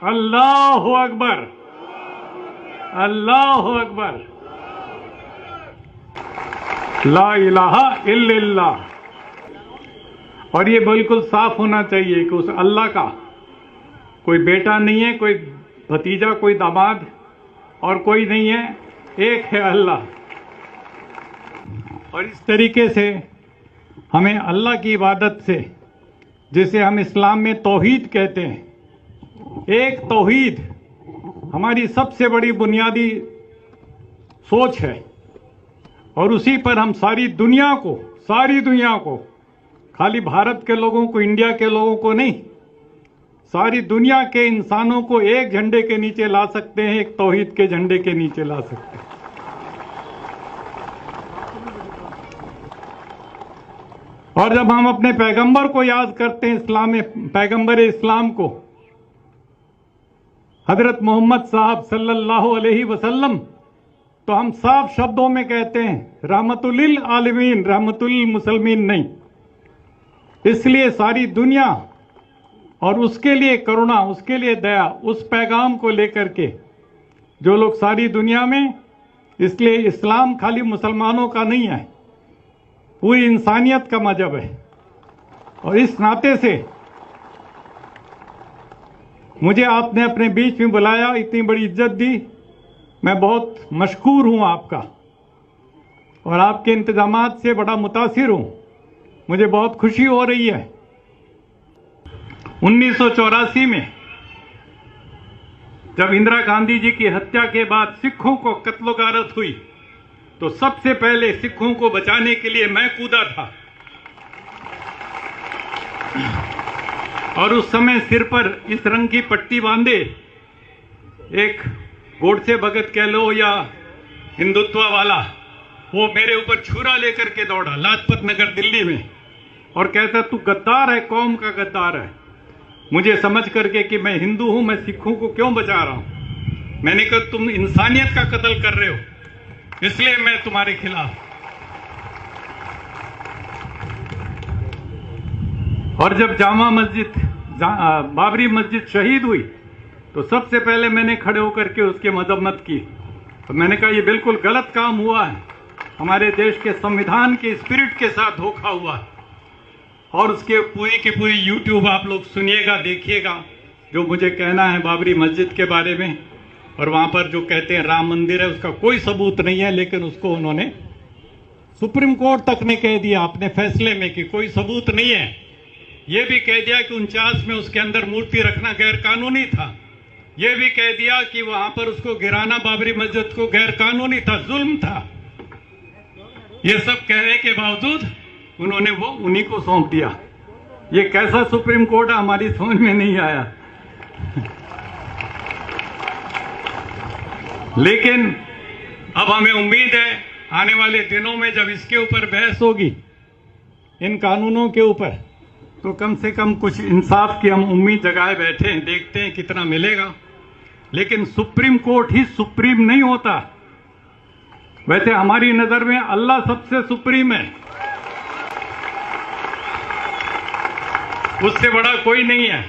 अल्लाहु अकबर, अल्लाहु अकबर, ला इलाहा इल्लल्लाह। और ये बिल्कुल साफ होना चाहिए कि उस अल्लाह का कोई बेटा नहीं है, कोई भतीजा, कोई दामाद और कोई नहीं है, एक है अल्लाह। और इस तरीके से हमें अल्लाह की इबादत से, जिसे हम इस्लाम में तौहीद कहते हैं, एक तौहीद हमारी सबसे बड़ी बुनियादी सोच है। और उसी पर हम सारी दुनिया को, खाली भारत के लोगों को, इंडिया के लोगों को नहीं, सारी दुनिया के इंसानों को एक झंडे के नीचे ला सकते हैं, एक तौहीद के झंडे के नीचे ला सकते हैं। और जब हम अपने पैगंबर को याद करते हैं, इस्लाम में पैगंबर इस्लाम को, हजरत मोहम्मद साहब सल्लल्लाहु अलैहि वसल्लम, तो हम साफ शब्दों में कहते हैं रहमतुल लिल आलमीन, रहमतुल लिल मुसलमीन नहीं। इसलिए सारी दुनिया और उसके लिए करुणा, उसके लिए दया, उस पैगाम को लेकर के जो लोग सारी दुनिया में, इसलिए इस्लाम खाली मुसलमानों का नहीं है, पूरी इंसानियत का मजहब है। और इस नाते से मुझे आपने अपने बीच में बुलाया, इतनी बड़ी इज्जत दी, मैं बहुत मशकूर हूं आपका और आपके इंतजामात से बड़ा मुतासिर हूं। मुझे बहुत खुशी हो रही है। 1984 में जब इंदिरा गांधी जी की हत्या के बाद सिखों को कत्ल-ओ-गारत हुई, तो सबसे पहले सिखों को बचाने के लिए मैं कूदा था। और उस समय सिर पर इस रंग की पट्टी बांधे एक गोडसे भगत कह लो या हिंदुत्व वाला, वो मेरे ऊपर छुरा लेकर के दौड़ा लाजपत नगर दिल्ली में और कहता तू गद्दार है, कौम का गद्दार है। मुझे समझ करके कि मैं हिंदू हूं, मैं सिखों को क्यों बचा रहा हूं, मैंने कहा तुम इंसानियत का कत्ल कर रहे हो, इसलिए मैं तुम्हारे खिलाफ। और जब जामा मस्जिद, बाबरी मस्जिद शहीद हुई, तो सबसे पहले मैंने खड़े होकर के उसकी मजम्मत की। तो मैंने कहा ये बिल्कुल गलत काम हुआ है, हमारे देश के संविधान के स्पिरिट के साथ धोखा हुआ। और उसके पूरी की पूरी यूट्यूब आप लोग सुनिएगा, देखिएगा जो मुझे कहना है बाबरी मस्जिद के बारे में। और वहां पर जो कहते हैं राम मंदिर है, उसका कोई सबूत नहीं है, लेकिन उसको उन्होंने, सुप्रीम कोर्ट तक ने कह दिया अपने फैसले में कि कोई सबूत नहीं है। यह भी कह दिया कि 49 में उसके अंदर मूर्ति रखना गैर कानूनी था। यह भी कह दिया कि वहां पर उसको गिराना, बाबरी मस्जिद को, गैर कानूनी था, जुल्म था। ये सब कहने के बावजूद उन्होंने वो उन्हीं को सौंप दिया। ये कैसा सुप्रीम कोर्ट है, हमारी समझ में नहीं आया। लेकिन अब हमें उम्मीद है आने वाले दिनों में जब इसके ऊपर बहस होगी, इन कानूनों के ऊपर, तो कम से कम कुछ इंसाफ की हम उम्मीद जगाए बैठे हैं, देखते हैं कितना मिलेगा। लेकिन सुप्रीम कोर्ट ही सुप्रीम नहीं होता। वैसे हमारी नजर में अल्लाह सबसे सुप्रीम है, उससे बड़ा कोई नहीं है।